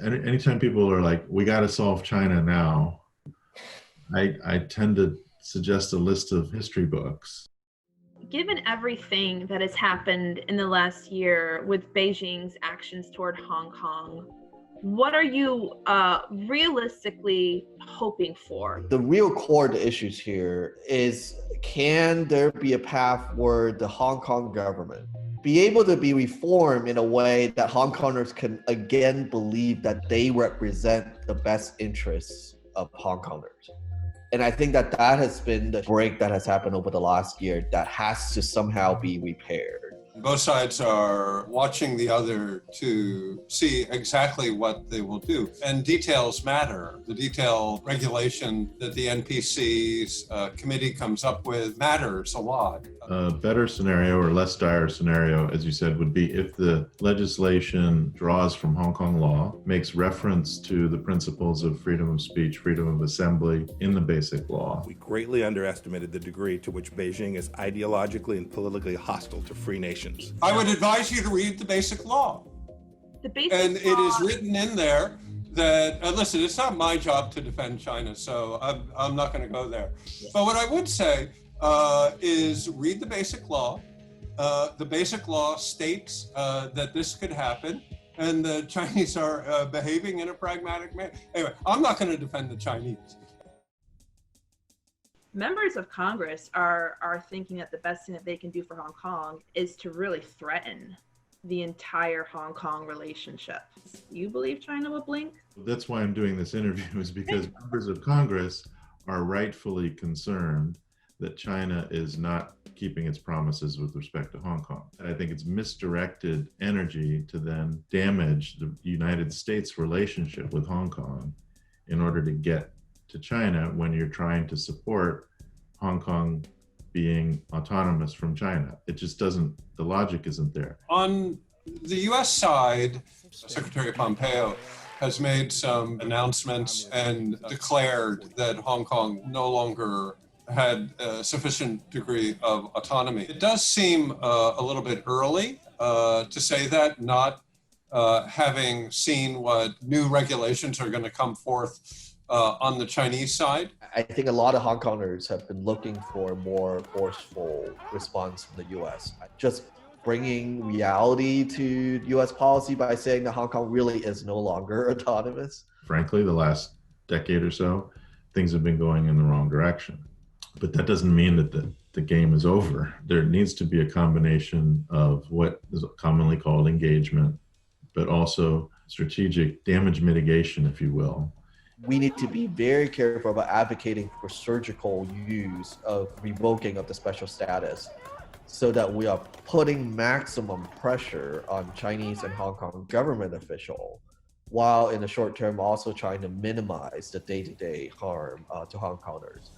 Anytime people are like, we got to solve China now, I tend to suggest a list of history books. Given everything that has happened in the last year with Beijing's actions toward Hong Kong, what are you realistically hoping for? The real core of the issues here is, can there be a path where the Hong Kong government be able to be reformed in a way that Hong Kongers can again believe that they represent the best interests of Hong Kongers? And I think that has been the break that has happened over the last year that has to somehow be repaired. Both sides are watching the other to see exactly what they will do. And details matter. The detailed regulation that the NPC's committee comes up with matters a lot. A better scenario or less dire scenario, as you said, would be if the legislation draws from Hong Kong law, makes reference to the principles of freedom of speech, freedom of assembly in the basic law. We greatly underestimated the degree to which Beijing is ideologically and politically hostile to free nations. I would advise you to read the basic law. The basic and law. It is written in there that, listen, it's not my job to defend China, so I'm not going to go there. Yeah. But what I would say is read the basic law. The basic law states that this could happen, and the Chinese are behaving in a pragmatic manner. Anyway, I'm not going to defend the Chinese. Members of Congress are thinking that the best thing that they can do for Hong Kong is to really threaten the entire Hong Kong relationship. You believe China will blink? That's why I'm doing this interview, is because members of Congress are rightfully concerned that China is not keeping its promises with respect to Hong Kong. And I think it's misdirected energy to then damage the United States relationship with Hong Kong in order to get to China when you're trying to support Hong Kong being autonomous from China. It just doesn't, the logic isn't there. On the US side, Secretary Pompeo has made some announcements and declared that Hong Kong no longer had a sufficient degree of autonomy. It does seem a little bit early to say that, not having seen what new regulations are going to come forth on the Chinese side. I think a lot of Hong Kongers have been looking for a more forceful response from the US. Just bringing reality to US policy by saying that Hong Kong really is no longer autonomous. Frankly, the last decade or so, things have been going in the wrong direction. But that doesn't mean that the game is over. There needs to be a combination of what is commonly called engagement, but also strategic damage mitigation, if you will. We need to be very careful about advocating for surgical use of revoking of the special status so that we are putting maximum pressure on Chinese and Hong Kong government officials, while in the short term also trying to minimize the day-to-day harm to Hong Kongers.